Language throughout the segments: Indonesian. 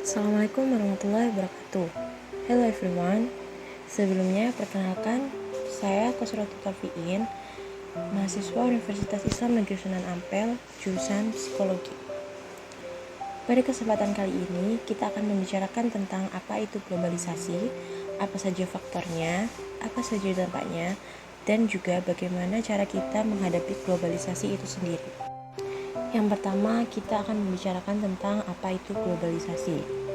Assalamualaikum warahmatullahi wabarakatuh. Hello everyone. Sebelumnya perkenalkan, saya Kosratul Tafiin, mahasiswa Universitas Islam Negeri Sunan Ampel, jurusan Psikologi. Pada kesempatan kali ini, kita akan membicarakan tentang apa itu globalisasi, apa saja faktornya, apa saja dampaknya, dan juga bagaimana cara kita menghadapi globalisasi itu sendiri. Yang pertama, kita akan membicarakan tentang apa itu globalisasi.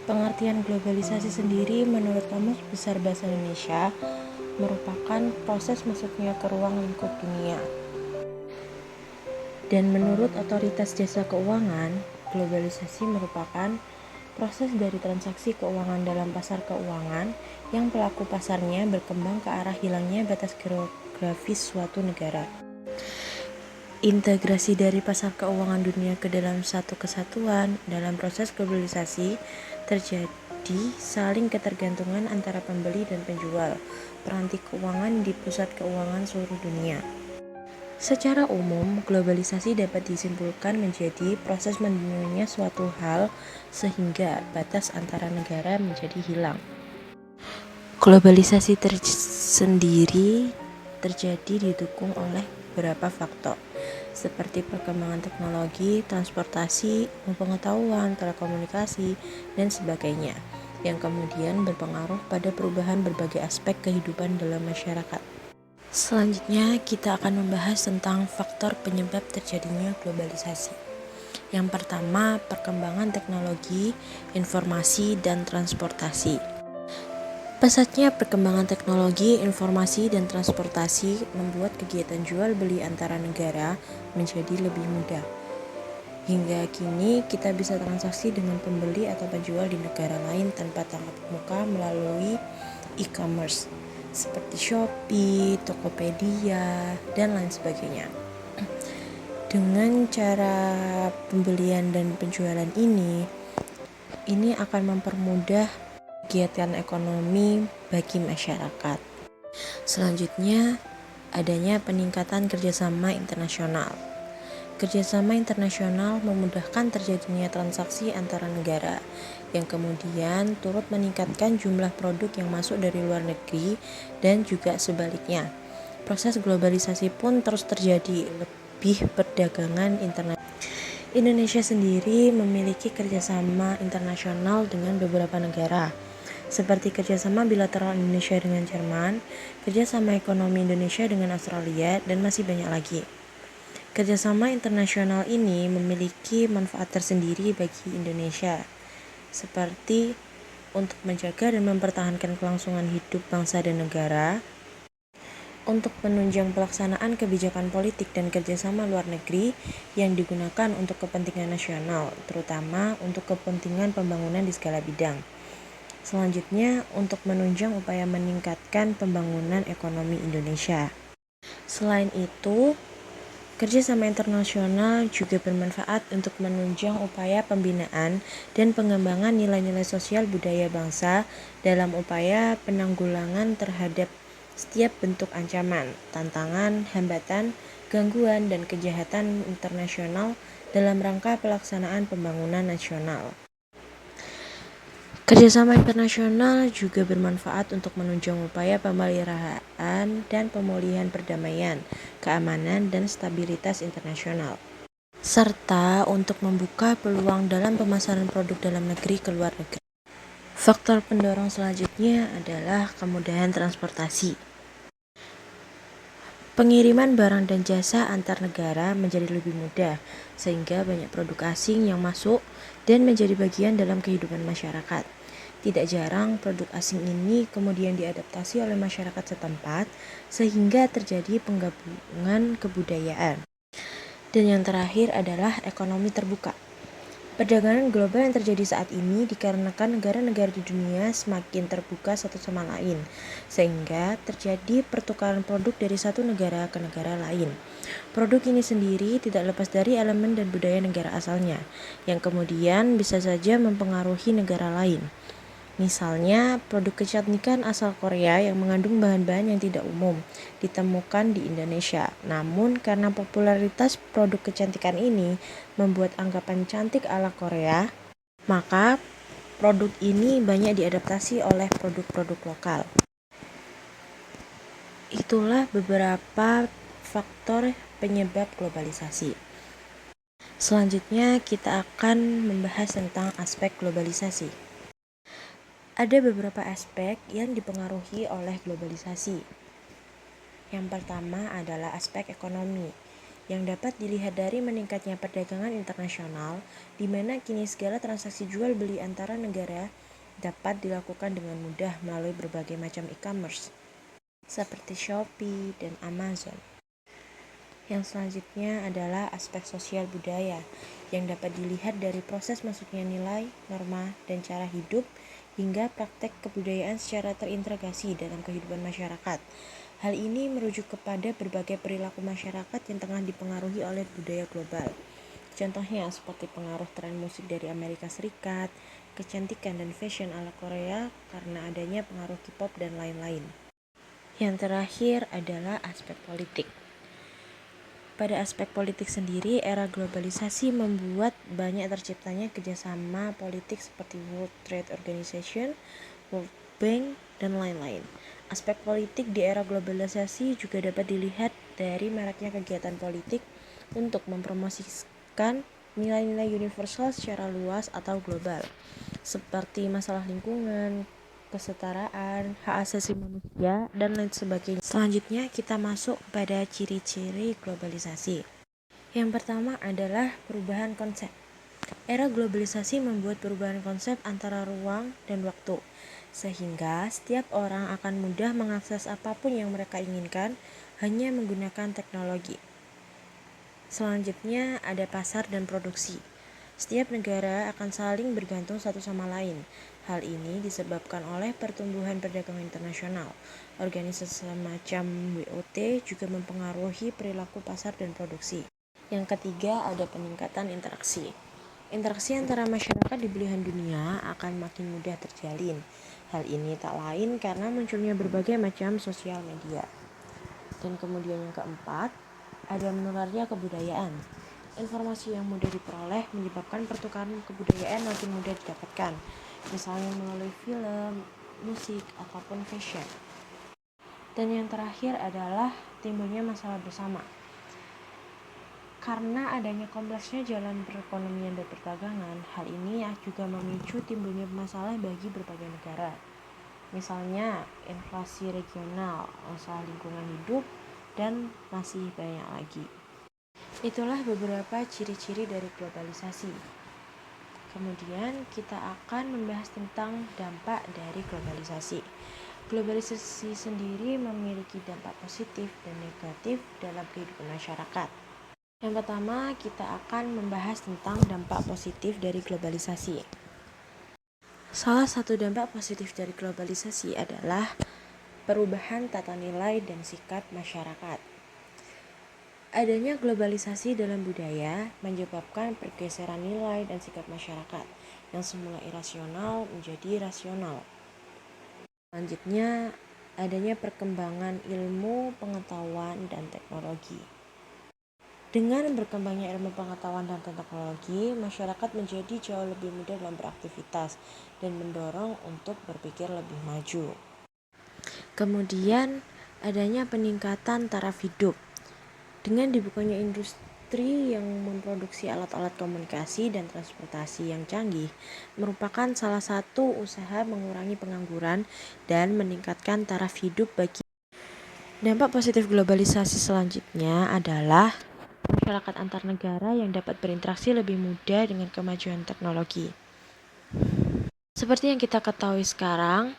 Pengertian globalisasi sendiri menurut Kamus Besar Bahasa Indonesia merupakan proses masuknya ke ruang lingkup dunia. Dan menurut Otoritas Jasa Keuangan, globalisasi merupakan proses dari transaksi keuangan dalam pasar keuangan yang pelaku pasarnya berkembang ke arah hilangnya batas geografis suatu negara. Integrasi dari pasar keuangan dunia ke dalam satu kesatuan. Dalam proses globalisasi terjadi saling ketergantungan antara pembeli dan penjual peranti keuangan di pusat keuangan seluruh dunia. Secara umum, globalisasi dapat disimpulkan menjadi proses mendunia suatu hal sehingga batas antara negara menjadi hilang. Globalisasi sendiri terjadi didukung oleh beberapa faktor, seperti perkembangan teknologi, transportasi, pengetahuan, telekomunikasi, dan sebagainya, yang kemudian berpengaruh pada perubahan berbagai aspek kehidupan dalam masyarakat. Selanjutnya, kita akan membahas tentang faktor penyebab terjadinya globalisasi. Yang pertama, perkembangan teknologi, informasi, dan transportasi. Pesatnya perkembangan teknologi, informasi, dan transportasi membuat kegiatan jual beli antara negara menjadi lebih mudah. Hingga kini kita bisa transaksi dengan pembeli atau penjual di negara lain tanpa tatap muka melalui e-commerce seperti Shopee, Tokopedia, dan lain sebagainya. Dengan cara pembelian dan penjualan ini akan mempermudah kegiatan ekonomi bagi masyarakat. Selanjutnya, adanya peningkatan kerjasama internasional. Kerjasama internasional memudahkan terjadinya transaksi antara negara, yang kemudian turut meningkatkan jumlah produk yang masuk dari luar negeri dan juga sebaliknya. Proses globalisasi pun terus terjadi, lebih perdagangan internasional. Indonesia sendiri memiliki kerjasama internasional dengan beberapa negara, seperti kerjasama bilateral Indonesia dengan Jerman, kerjasama ekonomi Indonesia dengan Australia, dan masih banyak lagi. Kerjasama internasional ini memiliki manfaat tersendiri bagi Indonesia, seperti untuk menjaga dan mempertahankan kelangsungan hidup bangsa dan negara, untuk menunjang pelaksanaan kebijakan politik dan kerjasama luar negeri yang digunakan untuk kepentingan nasional, terutama untuk kepentingan pembangunan di segala bidang. Selanjutnya, untuk menunjang upaya meningkatkan pembangunan ekonomi Indonesia. Selain itu, kerjasama internasional juga bermanfaat untuk menunjang upaya pembinaan dan pengembangan nilai-nilai sosial budaya bangsa dalam upaya penanggulangan terhadap setiap bentuk ancaman, tantangan, hambatan, gangguan, dan kejahatan internasional dalam rangka pelaksanaan pembangunan nasional. Kerjasama internasional juga bermanfaat untuk menunjang upaya pemeliharaan dan pemulihan perdamaian, keamanan, dan stabilitas internasional, serta untuk membuka peluang dalam pemasaran produk dalam negeri ke luar negeri. Faktor pendorong selanjutnya adalah kemudahan transportasi. Pengiriman barang dan jasa antar negara menjadi lebih mudah, sehingga banyak produk asing yang masuk dan menjadi bagian dalam kehidupan masyarakat. Tidak jarang produk asing ini kemudian diadaptasi oleh masyarakat setempat sehingga terjadi penggabungan kebudayaan. Dan yang terakhir adalah ekonomi terbuka. Perdagangan global yang terjadi saat ini dikarenakan negara-negara di dunia semakin terbuka satu sama lain, sehingga terjadi pertukaran produk dari satu negara ke negara lain. Produk ini sendiri tidak lepas dari elemen dan budaya negara asalnya, yang kemudian bisa saja mempengaruhi negara lain. Misalnya, produk kecantikan asal Korea yang mengandung bahan-bahan yang tidak umum ditemukan di Indonesia. Namun, karena popularitas produk kecantikan ini membuat anggapan cantik ala Korea maka produk ini banyak diadaptasi oleh produk-produk lokal. Itulah beberapa faktor penyebab globalisasi. Selanjutnya kita akan membahas tentang aspek globalisasi. Ada beberapa aspek yang dipengaruhi oleh globalisasi. Yang pertama adalah aspek ekonomi, yang dapat dilihat dari meningkatnya perdagangan internasional, di mana kini segala transaksi jual beli antara negara dapat dilakukan dengan mudah melalui berbagai macam e-commerce, seperti Shopee dan Amazon. Yang selanjutnya adalah aspek sosial budaya, yang dapat dilihat dari proses masuknya nilai, norma, dan cara hidup, hingga praktek kebudayaan secara terintegrasi dalam kehidupan masyarakat. Hal ini merujuk kepada berbagai perilaku masyarakat yang tengah dipengaruhi oleh budaya global. Contohnya seperti pengaruh tren musik dari Amerika Serikat, kecantikan dan fashion ala Korea karena adanya pengaruh K-pop dan lain-lain. Yang terakhir adalah aspek politik. Pada aspek politik sendiri, era globalisasi membuat banyak terciptanya kerjasama politik seperti World Trade Organization, World Bank, dan lain-lain. Aspek politik di era globalisasi juga dapat dilihat dari maraknya kegiatan politik untuk mempromosikan nilai-nilai universal secara luas atau global, seperti masalah lingkungan, kesetaraan, hak asasi manusia, dan lain sebagainya. Selanjutnya kita masuk pada ciri-ciri globalisasi. Yang pertama adalah perubahan konsep. Era globalisasi membuat perubahan konsep antara ruang dan waktu, sehingga setiap orang akan mudah mengakses apapun yang mereka inginkan hanya menggunakan teknologi. Selanjutnya ada pasar dan produksi. Setiap negara akan saling bergantung satu sama lain. Hal ini disebabkan oleh pertumbuhan perdagangan internasional. Organisasi semacam WOT juga mempengaruhi perilaku pasar dan produksi. Yang ketiga ada peningkatan interaksi. Interaksi antara masyarakat di belahan dunia akan makin mudah terjalin. Hal ini tak lain karena munculnya berbagai macam sosial media. Dan kemudian yang keempat, ada menularnya kebudayaan. Informasi yang mudah diperoleh menyebabkan pertukaran kebudayaan makin mudah didapatkan, misalnya melalui film, musik, ataupun fashion. Dan yang terakhir adalah timbulnya masalah bersama. Karena adanya kompleksnya jalan perekonomian dan perdagangan, hal ini juga memicu timbulnya masalah bagi berbagai negara. Misalnya inflasi regional, masalah lingkungan hidup, dan masih banyak lagi. Itulah beberapa ciri-ciri dari globalisasi. Kemudian kita akan membahas tentang dampak dari globalisasi. Globalisasi sendiri memiliki dampak positif dan negatif dalam kehidupan masyarakat. Yang pertama, kita akan membahas tentang dampak positif dari globalisasi. Salah satu dampak positif dari globalisasi adalah perubahan tata nilai dan sikap masyarakat. Adanya globalisasi dalam budaya menyebabkan pergeseran nilai dan sikap masyarakat yang semula irasional menjadi rasional. Selanjutnya, adanya perkembangan ilmu, pengetahuan, dan teknologi. Dengan berkembangnya ilmu pengetahuan dan teknologi, masyarakat menjadi jauh lebih mudah dalam beraktivitas dan mendorong untuk berpikir lebih maju. Kemudian, adanya peningkatan taraf hidup. Dengan dibukanya industri yang memproduksi alat-alat komunikasi dan transportasi yang canggih, merupakan salah satu usaha mengurangi pengangguran dan meningkatkan taraf hidup bagi. Dampak positif globalisasi selanjutnya adalah masyarakat antar negara yang dapat berinteraksi lebih mudah dengan kemajuan teknologi. Seperti yang kita ketahui sekarang,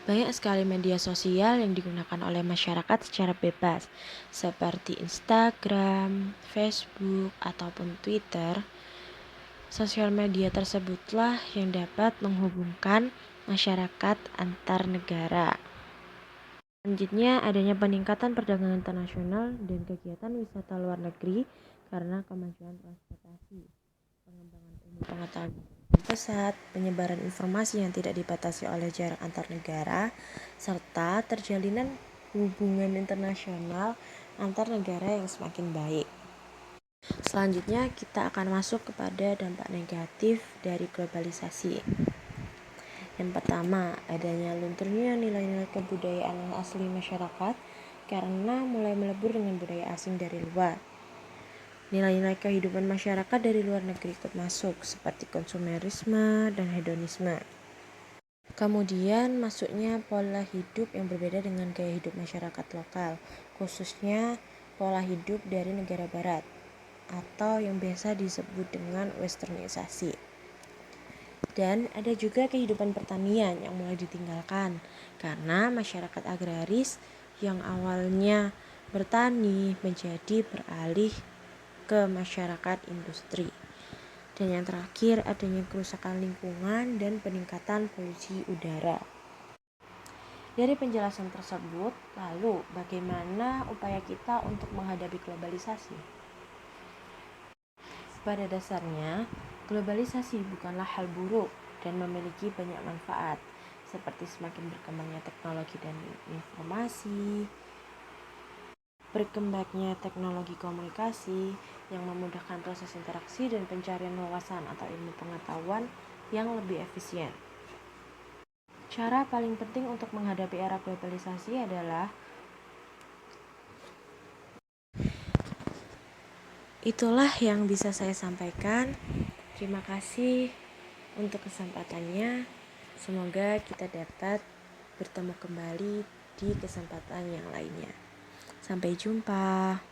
banyak sekali media sosial yang digunakan oleh masyarakat secara bebas, seperti Instagram, Facebook, ataupun Twitter. Sosial media tersebutlah yang dapat menghubungkan masyarakat antar negara. Selanjutnya, adanya peningkatan perdagangan internasional dan kegiatan wisata luar negeri karena kemajuan transportasi, pengembangan ilmu pengetahuan yang pesat, penyebaran informasi yang tidak dibatasi oleh jarak antar negara, serta terjalinan hubungan internasional antar negara yang semakin baik. Selanjutnya kita akan masuk kepada dampak negatif dari globalisasi. Yang pertama, adanya lunturnya nilai-nilai kebudayaan asli masyarakat karena mulai melebur dengan budaya asing dari luar. Nilai-nilai kehidupan masyarakat dari luar negeri ikut masuk, seperti konsumerisme dan hedonisme. Kemudian masuknya pola hidup yang berbeda dengan gaya hidup masyarakat lokal, khususnya pola hidup dari negara barat, atau yang biasa disebut dengan westernisasi. Dan ada juga kehidupan pertanian yang mulai ditinggalkan, karena masyarakat agraris yang awalnya bertani menjadi beralih ke masyarakat industri. Dan yang terakhir, adanya kerusakan lingkungan dan peningkatan polusi udara. Dari penjelasan tersebut, lalu bagaimana upaya kita untuk menghadapi globalisasi? Pada dasarnya, globalisasi bukanlah hal buruk dan memiliki banyak manfaat, seperti semakin berkembangnya teknologi dan informasi, berkembangnya teknologi komunikasi yang memudahkan proses interaksi dan pencarian wawasan atau ilmu pengetahuan yang lebih efisien. Cara paling penting untuk menghadapi era globalisasi adalah itulah yang bisa saya sampaikan. Terima kasih untuk kesempatannya. Semoga kita dapat bertemu kembali di kesempatan yang lainnya. Sampai jumpa.